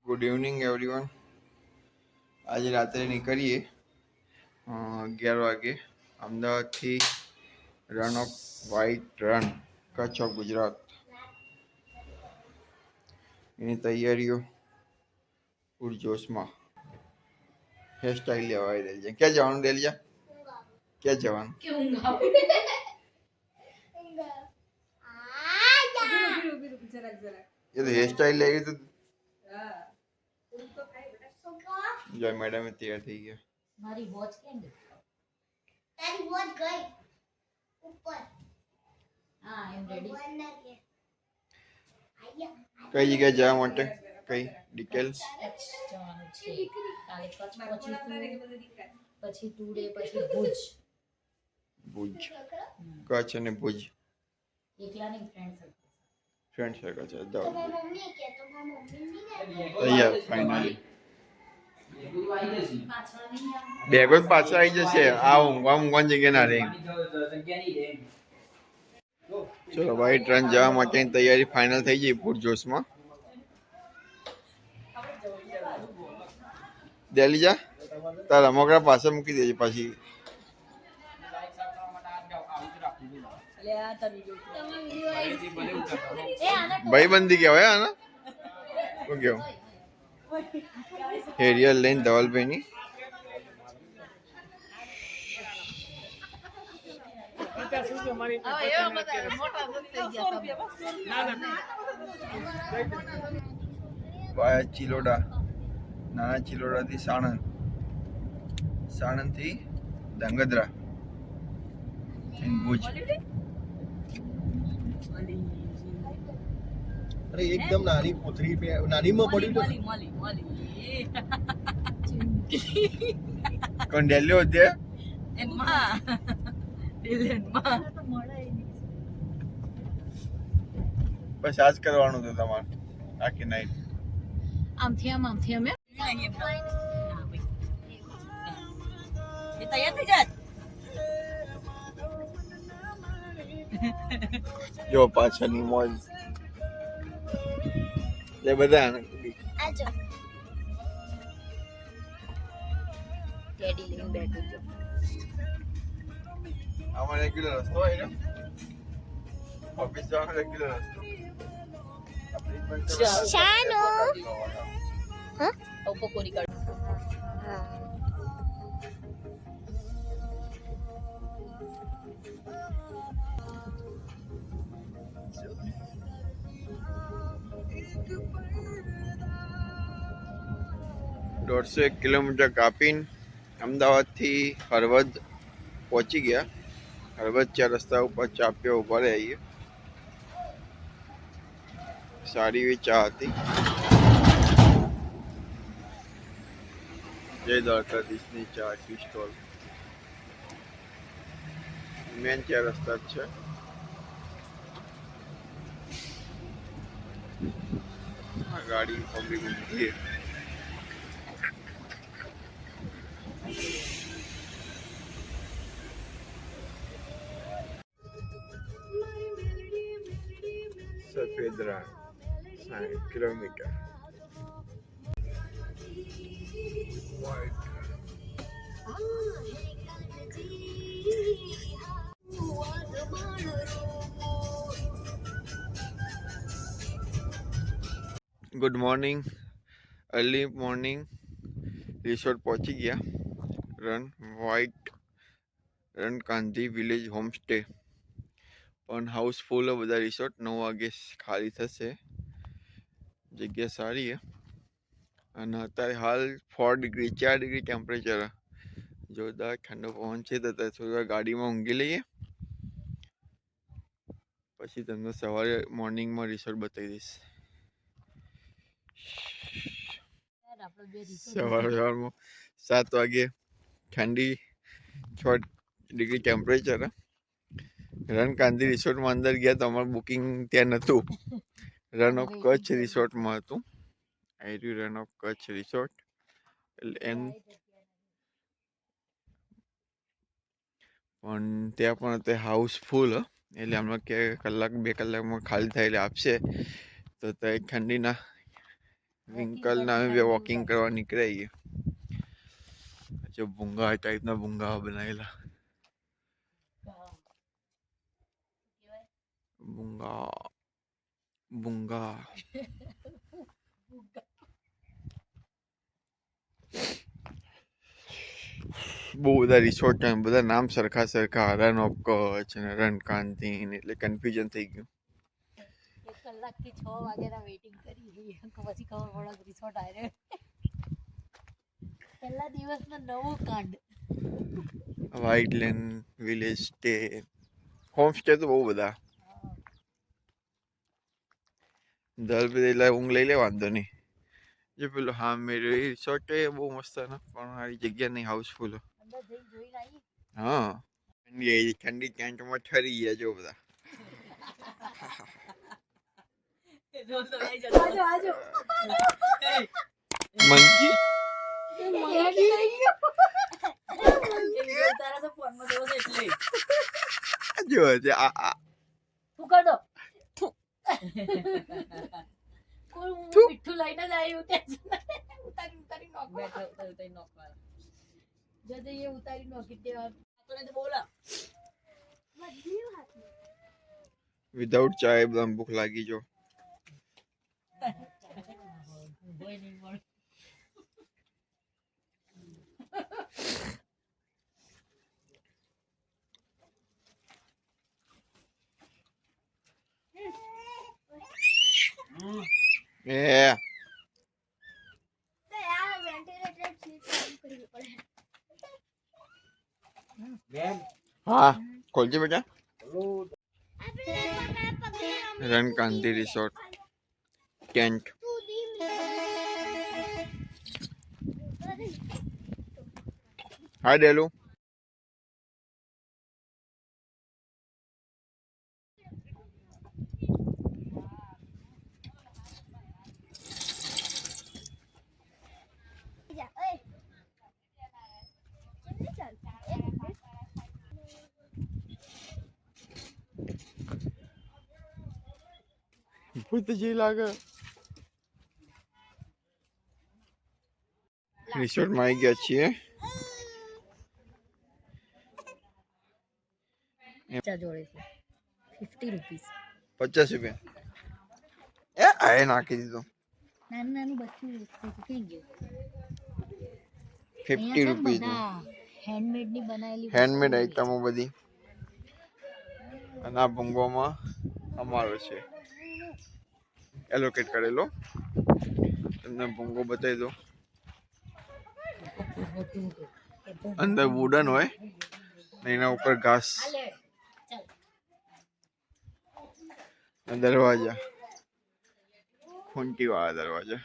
Good evening everyone. આજે રાત્રે નીકળીએ 11 વાગે અમદાવાદથી Rann of white Rann Kutch of Gujarat. એની તૈયારીઓ પૂરજોશમાં. હેરસ્ટાઈલ લેવા આવી રહી છે. ક્યાં જવાનું ડેલિયા? ક્યાં જવાનું? એ તો હેરસ્ટાઈલ લેવી તો જય મેડમ તૈયાર થઈ ગયા. મારી વોચ કેમ ગઈ? તારી વોચ ગઈ ઉપર. હા આઈ એમ રેડી. કઈ જગ્યાએ જવા માટે? કઈ ડિટેલ્સ? જવાનું છે કાલે કચ્છ પહોંચીશું, પછી ટુડે, પછી ભુજ. ભુજ, કચ્છ અને ભુજ એકલા નહીં, ફ્રેન્ડ ફ્રેન્ડ સર્કલ. સર્કલ છે. તો મમ્મી કે તો મમ્મી ની તૈયાર ફાઇનલી. પાછળ નહીં આવ. બેગો જ પાછળ આવી જશે. આ ઊંઘવાની જગ્યા ના રહે. ચલો વ્હાઇટ રન જવા માટેની તૈયારી ફાઇનલ થઈ ગઈ પૂરજોશમાં. દિલ્હી જા તારા રમકડા પાસે મૂકી દેજે પાછી. ભાઈબંધી કહેવાય આના. શું કેવું? હેરિયર લઈને ધવલભાઈની વાયા ચિલોડા, નાના ચિલોડાથી સાણંદ, સાણંદથી ધંગધ્રા, ભુજ. અરે એકદમ નાની કોથળી પે નાનીમાં પડ્યું તો કોણ દિલ્હી હોતે બસ આજ કરવાનું હતું તમારે આખી નાઈટ. આમથી આમ એ તૈયાર થઈ જાત. જો પાછળની મોજ એ બધા આજો ટેડી લઈને બેઠો છો. આમાં રેગ્યુલર રસ્તો હોય ને ઓફિસ જવાનો રેગ્યુલર રસ્તો. શાનો પકોડી કાઢ. દોઢસો 1 કિલોમીટર કાપીને અમદાવાદથી હળવદ પહોંચી ગયા. હળવદ 4 રસ્તા ઉપર ચા પીવા ઉભા રહ્યા. સારી એવી ચા હતી. જય દ્વારકાધીશની ચા ટી સ્ટોલ. મેન 4 રસ્તા જ છે. આ ગાડી પબ્લિક ઊભી છે. સફેદ રણ 60 kilometre. Good morning, early morning. Resort પહોંચી ગયા. Run white run Gandhi village homestay. પણ હાઉસફુલ બધા રિસોર્ટ. 9 વાગે ખાલી થશે. જગ્યા સારી છે અને અત્યારે હાલ 4 ડિગ્રી 4 ડિગ્રી ટેમ્પરેચર. જોરદાર ઠંડો પવન છે. તો થોડી વાર ગાડીમાં ઊંઘી લઈએ, પછી તમને સવારે મોર્નિંગમાં રિસોર્ટ બતાવી દઈશ. સવારમાં 7 વાગે ઠંડી 6 ડિગ્રી ટેમ્પરેચર. રન ગાંધી રિસોર્ટમાં અંદર ગયા તો અમારું બુકિંગ ત્યાં નહોતું. રન ઓફ કચ્છ રિસોર્ટમાં હતું. I run of Kutch resort. પણ ત્યાં પણ અત્યારે હાઉસફુલ. એટલે હમણાં કે કલાક 2 કલાકમાં ખાલી થાય એટલે આપશે. તો ત્યાં ઠંડીના વિંકલ ના અમે વોકિંગ કરવા નીકળ્યા જો ભૂંગા ટાઈપના ભૂંગા બનાવેલા ભૂંગા ભૂંગા બહુ બધા રિસોર્ટ છે બધા નામ સરખા સરખા રન ઓફ કચ્છ અને રન કાંતિ એટલે કન્ફ્યુઝન થઈ ગયું 1 કલાકથી 6 વાગ્યાના વેઇટિંગ કરી પછી ખબર પડે રિસોર્ટ આવ્યો પહેલા દિવસનો નવો કાંડ વાઇટલેન્ડ વિલેજ સ્ટે હોમ સ્ટે તો બહુ બધા દર એટલે ઊંઘ લઈ લે વાંધો નહીં જે પેલો હા મેરે રિસોર્ટ એ બહુ મસ્ત ને પણ મારી જગ્યા નહીં હાઉસફુલ અંદર જઈને જોઈને આવી હા ઠંડી ટેન્ટમાં ઠરી ગયા જો બધા આજો મંકી તારા તો ફોનમાં જોવો છે એટલે જો છે આ તું કર દો કોઈ મીઠું લઈને જ આવ્યું ઉતારી નોખવા જો તો એ ઉતારી નોખી દેવા તો બોલા વિધાઉટ ચાય એકદમ ભૂખ લાગી જો કોઈ નહીં મળે એ આ વેન્ટિલેટર સીટ ચાલુ કરવી પડે બેન હા ખોલજે બેટા આપણે પકડી રનકાંતિ રિસોર્ટ ટેન્ટ હા ડેલુ જા ઓય કેમ ચાલ એક મિનિટ ભૂત જે લાગે રિસોર્ટમાં આવી ગયા છીએ જોડે છે 50 રૂપીસ 50 રૂપિયા એ આ નાખી દીધું નાનું નાનું બચ્ચું ક્યાં ગયું 50 રૂપીસ હેન્ડમેડ ની બનાવેલી હેન્ડમેડ આઈટમો બધી અને આ ભૂંગોમાં અમારો છે એલોકેટ કરેલો તમને ભૂંગો બતાવી દો અંદર વુડન હોય ને એના ઉપર ઘાસ દરવાજા ખૂંટી વાળા દરવાજા